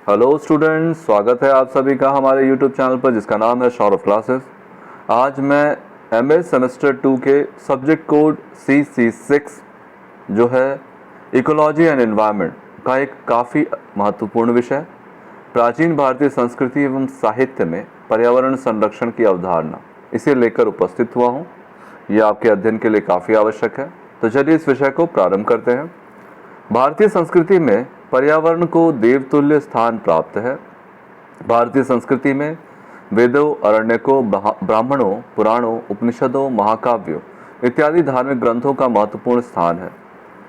Hello students, स्वागत है आप सभी का हमारे यूट्यूब चैनल पर जिसका नाम है सौरभ क्लासेस। आज मैं एमए सेमेस्टर 2 के सब्जेक्ट कोड CC6 जो है इकोलॉजी एंड एनवायरनमेंट का एक काफ़ी महत्वपूर्ण विषय, प्राचीन भारतीय संस्कृति एवं साहित्य में पर्यावरण संरक्षण की अवधारणा, इसे लेकर उपस्थित हुआ हूँ। ये आपके अध्ययन के लिए काफ़ी आवश्यक है। तो चलिए इस विषय को प्रारंभ करते हैं। भारतीय संस्कृति में पर्यावरण को देवतुल्य स्थान प्राप्त है। भारतीय संस्कृति में वेदों, अरण्यकों, ब्राह्मणों, पुराणों, उपनिषदों, महाकाव्यों इत्यादि धार्मिक ग्रंथों का महत्वपूर्ण स्थान है।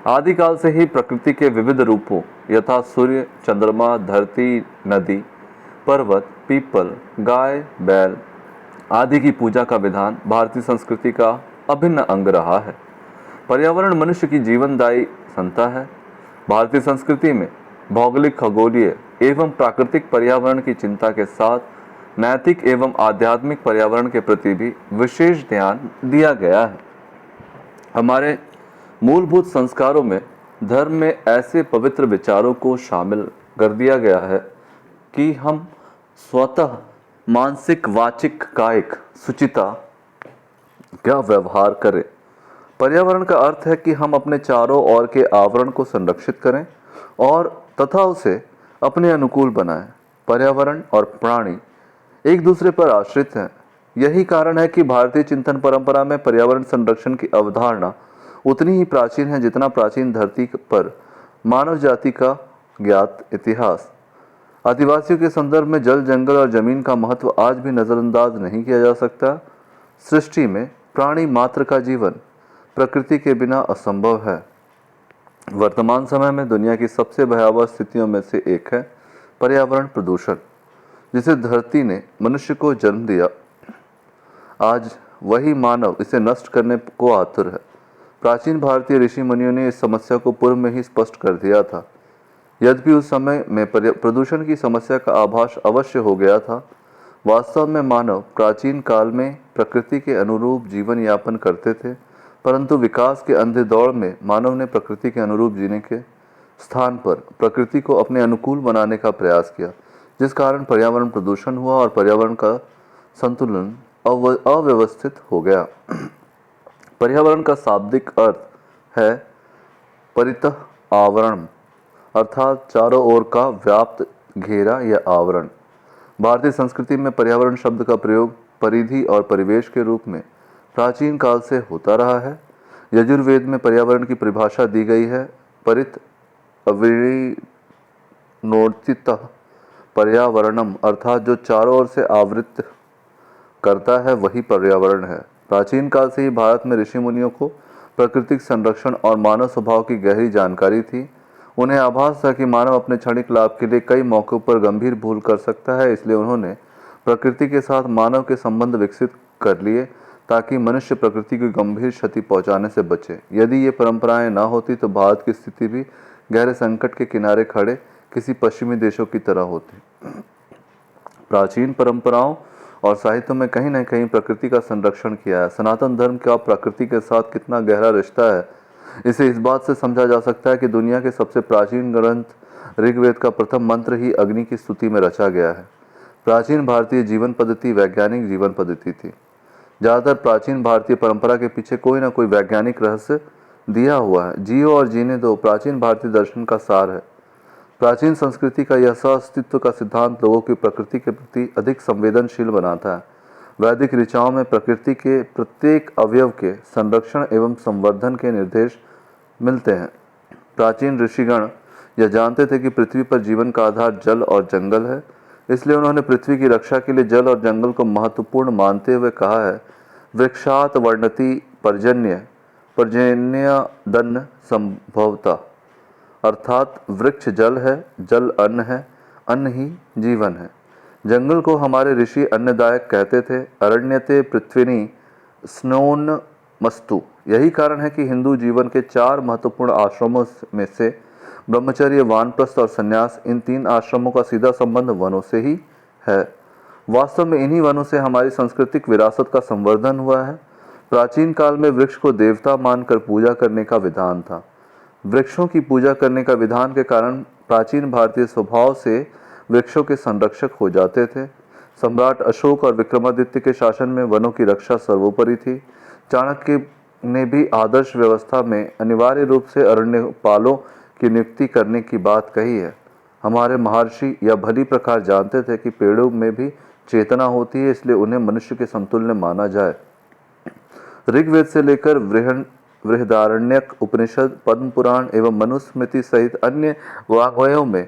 आदिकाल से ही प्रकृति के विविध रूपों यथा सूर्य, चंद्रमा, धरती, नदी, पर्वत, पीपल, गाय, बैल आदि की पूजा का विधान भारतीय संस्कृति का अभिन्न अंग रहा है। पर्यावरण मनुष्य की जीवनदायी संता है। भारतीय संस्कृति में भौगोलिक, खगोलीय एवं प्राकृतिक पर्यावरण की चिंता के साथ नैतिक एवं आध्यात्मिक पर्यावरण के प्रति भी विशेष ध्यान दिया गया है। हमारे मूलभूत संस्कारों में धर्म में ऐसे पवित्र विचारों को शामिल कर दिया गया है कि हम स्वतः मानसिक, वाचिक, कायिक शुचिता का व्यवहार करें। पर्यावरण का अर्थ है कि हम अपने चारों ओर के आवरण को संरक्षित करें और तथा उसे अपने अनुकूल बनाएं। पर्यावरण और प्राणी एक दूसरे पर आश्रित हैं। यही कारण है कि भारतीय चिंतन परंपरा में पर्यावरण संरक्षण की अवधारणा उतनी ही प्राचीन है जितना प्राचीन धरती पर मानव जाति का ज्ञात इतिहास। आदिवासियों के संदर्भ में जल, जंगल और जमीन का महत्व आज भी नजरअंदाज नहीं किया जा सकता। सृष्टि में प्राणी मात्र का जीवन प्रकृति के बिना असंभव है। वर्तमान समय में दुनिया की सबसे भयावह स्थितियों में से एक है पर्यावरण प्रदूषण, जिसे धरती ने मनुष्य को जन्म दिया। आज वही मानव इसे नष्ट करने को आतुर है। प्राचीन भारतीय ऋषि मुनियों ने इस समस्या को पूर्व में ही स्पष्ट कर दिया था। यद्यपि उस समय में प्रदूषण की समस्या का आभास अवश्य हो गया था। वास्तव में मानव प्राचीन काल में प्रकृति के अनुरूप जीवन यापन करते थे, परंतु विकास के अंधे दौड़ में मानव ने प्रकृति के अनुरूप जीने के स्थान पर प्रकृति को अपने अनुकूल बनाने का प्रयास किया, जिस कारण पर्यावरण प्रदूषण हुआ और पर्यावरण का संतुलन अव्यवस्थित हो गया। पर्यावरण का शाब्दिक अर्थ है परितः आवरण, अर्थात चारों ओर का व्याप्त घेरा या आवरण। भारतीय संस्कृति में पर्यावरण शब्द का प्रयोग परिधि और परिवेश के रूप में प्राचीन काल से होता रहा है। यजुर्वेद में पर्यावरण की परिभाषा दी गई है। परित अविनोदितः पर्यावरणम, अर्थात जो चारों ओर से आवृत करता है वही पर्यावरण है। प्राचीन काल से ही भारत में ऋषि मुनियों को प्राकृतिक संरक्षण और मानव स्वभाव की गहरी जानकारी थी। उन्हें आभास था कि मानव अपने क्षणिक लाभ के लिए कई मौकों पर गंभीर भूल कर सकता है, इसलिए उन्होंने प्रकृति के साथ मानव के संबंध विकसित कर लिए ताकि मनुष्य प्रकृति को गंभीर क्षति पहुंचाने से बचे। यदि ये परंपराएं न होती तो भारत की स्थिति भी गहरे संकट के किनारे खड़े किसी पश्चिमी देशों की तरह होती। प्राचीन परंपराओं और साहित्यों में कहीं न कहीं प्रकृति का संरक्षण किया है। सनातन धर्म का प्रकृति के साथ कितना गहरा रिश्ता है, इसे इस बात से समझा जा सकता है कि दुनिया के सबसे प्राचीन ग्रंथ ऋग्वेद का प्रथम मंत्र ही अग्नि की स्तुति में रचा गया है। प्राचीन भारतीय जीवन पद्धति वैज्ञानिक जीवन पद्धति थी। ज़्यादातर प्राचीन भारतीय परंपरा के पीछे कोई ना कोई वैज्ञानिक रहस्य दिया हुआ है। जियो और जीने दो प्राचीन भारतीय दर्शन का सार है। प्राचीन संस्कृति का यह सह-अस्तित्व का सिद्धांत लोगों की प्रकृति के प्रति अधिक संवेदनशील बनाता है। वैदिक ऋचाओं में प्रकृति के प्रत्येक अवयव के संरक्षण एवं संवर्धन के निर्देश मिलते हैं। प्राचीन ऋषिगण यह जानते थे कि पृथ्वी पर जीवन का आधार जल और जंगल है, इसलिए उन्होंने पृथ्वी की रक्षा के लिए जल और जंगल को महत्वपूर्ण मानते हुए कहा है, वृक्षात वर्णति पर्जन्य पर्जन्यादन्न संभवता, अर्थात वृक्ष जल है, जल अन्न है, अन्न ही जीवन है। जंगल को हमारे ऋषि अन्नदायक कहते थे। अरण्यते पृथ्वीनि स्नोन्नमस्तु। यही कारण है कि हिंदू जीवन के 4 महत्वपूर्ण आश्रमों में से ब्रह्मचर्य, वानप्रस्थ और संन्यास, इन 3 आश्रमों का सीधा संबंध वनों से ही है। वास्तव में इन्हीं वनों से हमारी सांस्कृतिक विरासत का संवर्धन हुआ है। प्राचीन काल में वृक्ष को देवता मानकर पूजा करने का विधान था। वृक्षों की पूजा करने का विधान के कारण प्राचीन भारतीय स्वभाव से वृक्षों के संरक्षक हो जाते थे। सम्राट अशोक और विक्रमादित्य के शासन में वनों की रक्षा सर्वोपरि थी। चाणक्य ने भी आदर्श व्यवस्था में अनिवार्य रूप से अरण्यपालों की नियुक्ति करने की बात कही है। हमारे महर्षि यह भली प्रकार जानते थे कि पेड़ों में भी चेतना होती है, इसलिए उन्हें मनुष्य के समतुल्य माना जाए। ऋग्वेद से लेकर बृहदारण्यक उपनिषद, पद्म पुराण एवं मनुस्मृति सहित अन्य वाङ्मयों में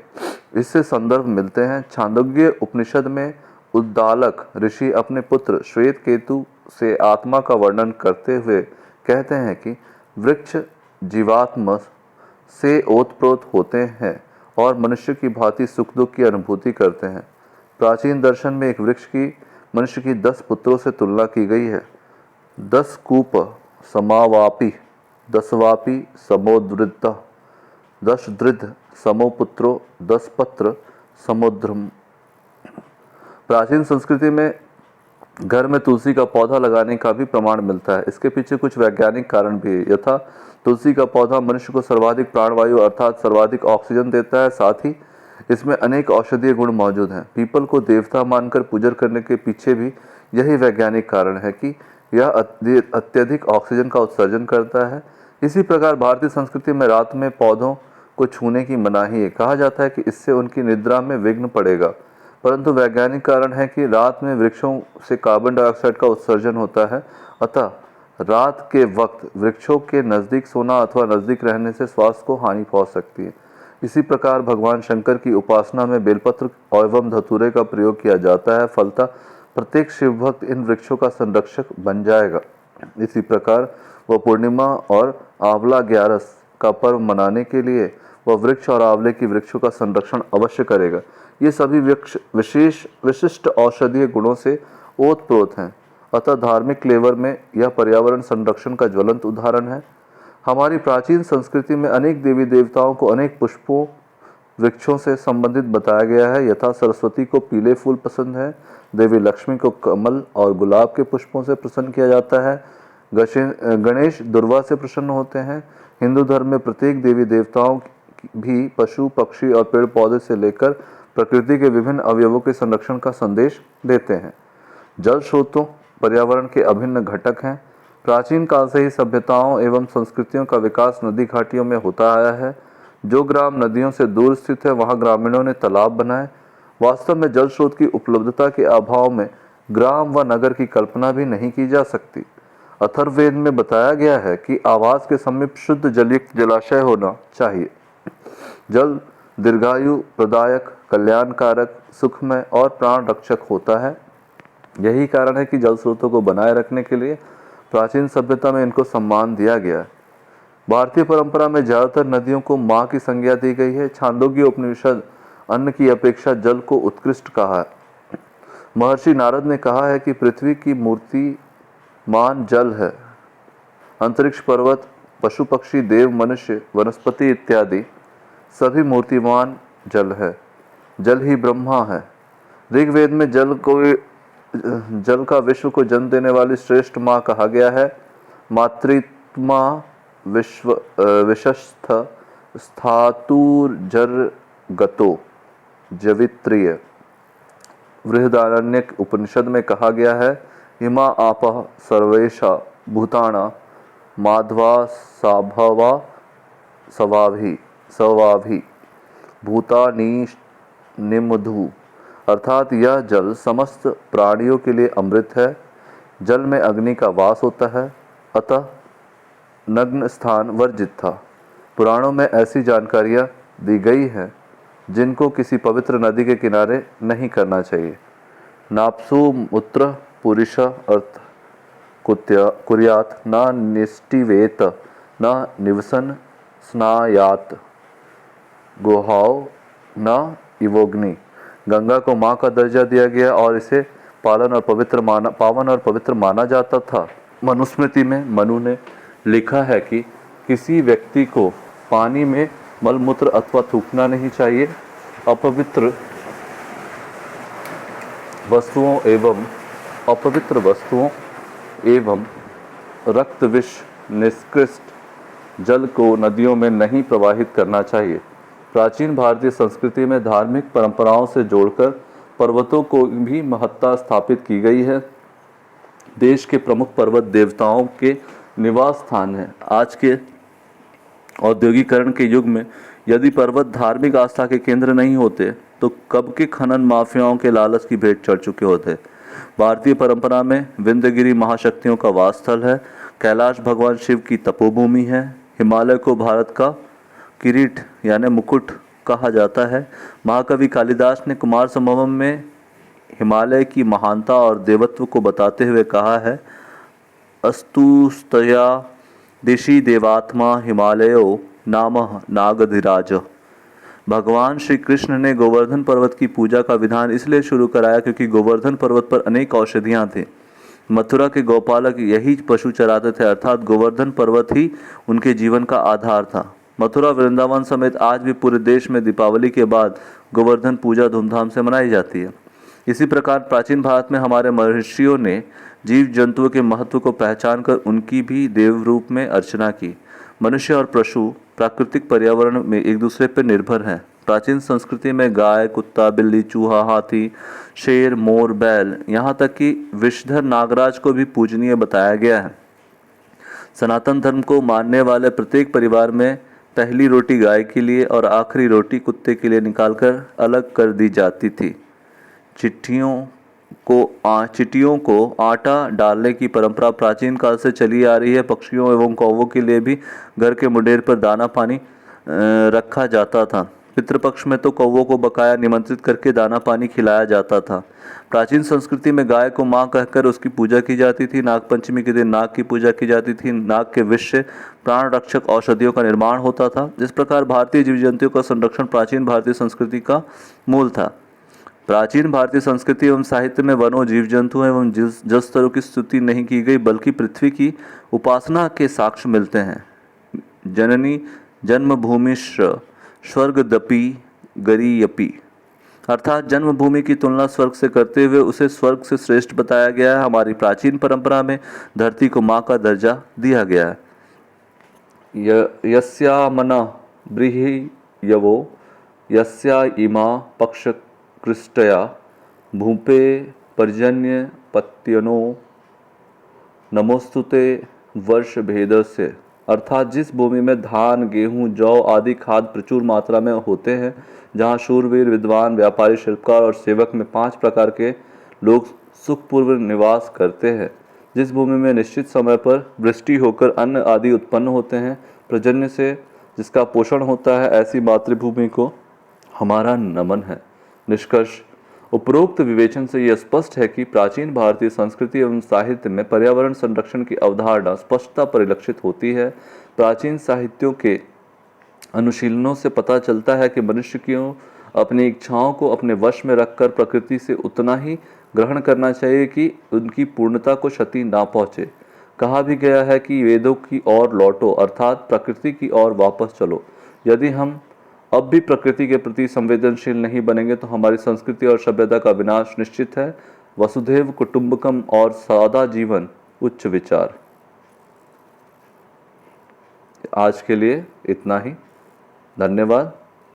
इससे संदर्भ मिलते हैं। छांदोग्य उपनिषद में उद्दालक ऋषि अपने पुत्र श्वेत केतु से आत्मा का वर्णन करते हुए कहते हैं कि वृक्ष जीवात्मा से ओतप्रोत होते हैं और मनुष्य की भांति सुख दुख की अनुभूति करते हैं। प्राचीन दर्शन में एक वृक्ष की मनुष्य की 10 पुत्रों से तुलना की गई है। 10 कूप समावापी, 10 वापी समोद्वृत्त, 10 दृढ़ समोपुत्रो, 10 पत्र समुद्रम। प्राचीन संस्कृति में घर में तुलसी का पौधा लगाने का भी प्रमाण मिलता है। इसके पीछे कुछ वैज्ञानिक कारण भी है। यथा तुलसी का पौधा मनुष्य को सर्वाधिक प्राणवायु अर्थात सर्वाधिक ऑक्सीजन देता है, साथ ही इसमें अनेक औषधीय गुण मौजूद हैं। पीपल को देवता मानकर पूजन करने के पीछे भी यही वैज्ञानिक कारण है कि यह अत्यधिक ऑक्सीजन का उत्सर्जन करता है। इसी प्रकार भारतीय संस्कृति में रात में पौधों को छूने की मनाही है। कहा जाता है कि इससे उनकी निद्रा में विघ्न पड़ेगा, परंतु वैज्ञानिक कारण है कि रात में वृक्षों से कार्बन डाइऑक्साइड का उत्सर्जन होता है, अतः रात के वक्त वृक्षों के नज़दीक सोना अथवा नज़दीक रहने से स्वास्थ्य को हानि पहुंच सकती है। इसी प्रकार भगवान शंकर की उपासना में बेलपत्र एवं धतूरे का प्रयोग किया जाता है। फलतः प्रत्येक शिव भक्त इन वृक्षों का संरक्षक बन जाएगा। इसी प्रकार वह पूर्णिमा और आंवला ग्यारस का पर्व मनाने के लिए वह वृक्ष और आंवले की वृक्षों का संरक्षण अवश्य करेगा। ये सभी वृक्ष विशिष्ट औषधीय गुणों से ओतप्रोत हैं, अतः धार्मिक क्लेवर में यह पर्यावरण संरक्षण का ज्वलंत उदाहरण है। हमारी प्राचीन संस्कृति में अनेक देवी देवताओं को अनेक पुष्पों वृक्षों से संबंधित बताया गया है। यथा सरस्वती को पीले फूल पसंद है, देवी लक्ष्मी को कमल और गुलाब के पुष्पों से प्रसन्न किया जाता है, गणेश दुर्वा से प्रसन्न होते हैं। हिंदू धर्म में प्रत्येक देवी देवताओं भी पशु पक्षी और पेड़ पौधे से लेकर प्रकृति के विभिन्न अवयवों के संरक्षण का संदेश देते हैं। जल स्रोतों पर्यावरण के अभिन्न घटक हैं। प्राचीन काल से ही सभ्यताओं एवं संस्कृतियों का विकास नदी घाटियों में होता आया है। जो ग्राम नदियों से दूर स्थित है वहां ग्रामीणों ने तालाब बनाए। वास्तव में जल स्रोत की उपलब्धता के अभाव में ग्राम व नगर की कल्पना भी नहीं की जा सकती। अथर्ववेद में बताया गया है कि आवास के समीप शुद्ध जलयुक्त जलाशय होना चाहिए। जल दीर्घायु प्रदायक, कल्याणकारक, सुखमय और प्राण रक्षक होता है। यही कारण है कि जल स्रोतों को बनाए रखने के लिए प्राचीन सभ्यता में इनको सम्मान दिया गया है। भारतीय परंपरा में ज्यादातर नदियों को माँ की संज्ञा दी गई है। छांदोग्य उपनिषद अन्न की अपेक्षा जल को उत्कृष्ट कहा है। महर्षि नारद ने कहा है कि पृथ्वी की मूर्ति मान जल है। अंतरिक्ष, पर्वत, पशु पक्षी, देव, मनुष्य, वनस्पति इत्यादि सभी मूर्तिमान जल है। जल ही ब्रह्मा है। ऋग्वेद में जल का विश्व को जन्म देने वाली श्रेष्ठ माँ कहा गया है। मातृत्मा विशस्थ स्थातुर्जरगतो जवित्रिय। बृहदारण्यक उपनिषद में कहा गया है, इमा आपः सर्वेषा भूताना माध्वा साभवा सवाभि भूतानी निमधु। अर्थात यह जल समस्त प्राणियों के लिए अमृत है। जल में अग्नि का वास होता है, अतः नग्न स्थान वर्जित था। पुराणों में ऐसी जानकारियाँ दी गई हैं जिनको किसी पवित्र नदी के किनारे नहीं करना चाहिए। नाप्सु मूत्र पुरुष अर्थ कुर्यात न निष्टिवेत न निवसन स्नायात गुहाओ न इवोग्नि। गंगा को माँ का दर्जा दिया गया और इसे पावन और पवित्र माना जाता था। मनुस्मृति में मनु ने लिखा है कि किसी व्यक्ति को पानी में मलमूत्र अथवा थूकना नहीं चाहिए। अपवित्र वस्तुओं एवं रक्त विष निष्कृष्ट जल को नदियों में नहीं प्रवाहित करना चाहिए। प्राचीन भारतीय संस्कृति में धार्मिक परंपराओं से जोड़कर पर्वतों को भी महत्ता स्थापित की गई है। देश के प्रमुख पर्वत देवताओं के निवास स्थान हैं। आज के औद्योगिकरण के युग में यदि पर्वत धार्मिक आस्था के केंद्र नहीं होते तो कब के खनन माफियाओं के लालच की भेंट चढ़ चुके होते। भारतीय परंपरा में विंध्यगिरी महाशक्तियों का वास स्थल है। कैलाश भगवान शिव की तपोभूमि है। हिमालय को भारत का किरीट यानी मुकुट कहा जाता है। महाकवि कालिदास ने कुमार संभवम में हिमालय की महानता और देवत्व को बताते हुए कहा है, अस्तुस्तया दिशि देवात्मा हिमालयो नामः नागधिराज। भगवान श्री कृष्ण ने गोवर्धन पर्वत की पूजा का विधान इसलिए शुरू कराया क्योंकि गोवर्धन पर्वत पर अनेक औषधियाँ थीं। मथुरा के गौपालक यही पशु चराते थे, अर्थात गोवर्धन पर्वत ही उनके जीवन का आधार था। मथुरा वृंदावन समेत आज भी पूरे देश में दीपावली के बाद गोवर्धन पूजा धूमधाम से मनाई जाती है। इसी प्रकार प्राचीन भारत में हमारे महर्षियों ने जीव जंतुओं के महत्व को पहचान कर उनकी भी देव रूप में अर्चना की। मनुष्य और पशु प्राकृतिक पर्यावरण में एक दूसरे पर निर्भर हैं। प्राचीन संस्कृति में गाय, कुत्ता, बिल्ली, चूहा, हाथी, शेर, मोर, बैल, यहाँ तक कि विषधर नागराज को भी पूजनीय बताया गया है। सनातन धर्म को मानने वाले प्रत्येक परिवार में पहली रोटी गाय के लिए और आखिरी रोटी कुत्ते के लिए निकालकर अलग कर दी जाती थी। चिट्टियों को आटा डालने की परंपरा प्राचीन काल से चली आ रही है। पक्षियों एवं कौवों के लिए भी घर के मुंडेर पर दाना पानी रखा जाता था। पितृपक्ष में तो कौवों को बकाया निमंत्रित करके दाना पानी खिलाया जाता था। प्राचीन संस्कृति में गाय को मां कहकर उसकी पूजा की जाती थी। नागपंचमी के दिन नाग की पूजा की जाती थी। नाग के विष से प्राण रक्षक औषधियों का निर्माण होता था। इस प्रकार भारतीय जीव जंतुओं का संरक्षण प्राचीन भारतीय संस्कृति का मूल था। प्राचीन भारतीय संस्कृति एवं साहित्य में वनों, जीव जंतुओं एवं जलस्तरों की स्तुति नहीं की गई, बल्कि पृथ्वी की उपासना के साक्ष्य मिलते हैं। जननी जन्मभूमिश्च स्वर्गदपि गरीयपि, अर्थात जन्मभूमि की तुलना स्वर्ग से करते हुए उसे स्वर्ग से श्रेष्ठ बताया गया है। हमारी प्राचीन परंपरा में धरती को माँ का दर्जा दिया गया है। यस्या मना ब्रीहि यवो यस्या इमा पक्षकृष्टया भूपे पर्जन्य पत्यनो नमोस्तुते वर्ष भेदस्य, अर्थात जिस भूमि में धान, गेहूं, जौ आदि खाद्य प्रचुर मात्रा में होते हैं, जहां शूरवीर, विद्वान, व्यापारी, शिल्पकार और सेवक में 5 प्रकार के लोग सुखपूर्व निवास करते हैं, जिस भूमि में निश्चित समय पर वृष्टि होकर अन्न आदि उत्पन्न होते हैं, पर्जन्य से जिसका पोषण होता है, ऐसी मातृभूमि को हमारा नमन है। निष्कर्ष, उपरोक्त विवेचन से यह स्पष्ट है कि प्राचीन भारतीय संस्कृति एवं साहित्य में पर्यावरण संरक्षण की अवधारणा स्पष्टता परिलक्षित होती है। प्राचीन साहित्यों के अनुशीलनों से पता चलता है कि मनुष्य को अपनी इच्छाओं को अपने वश में रखकर प्रकृति से उतना ही ग्रहण करना चाहिए कि उनकी पूर्णता को क्षति ना पहुँचे। कहा भी गया है कि वेदों की ओर लौटो, अर्थात प्रकृति की ओर वापस चलो। यदि हम अब भी प्रकृति के प्रति संवेदनशील नहीं बनेंगे तो हमारी संस्कृति और सभ्यता का विनाश निश्चित है। वसुधैव कुटुंबकम और सादा जीवन, उच्च विचार। आज के लिए इतना ही। धन्यवाद।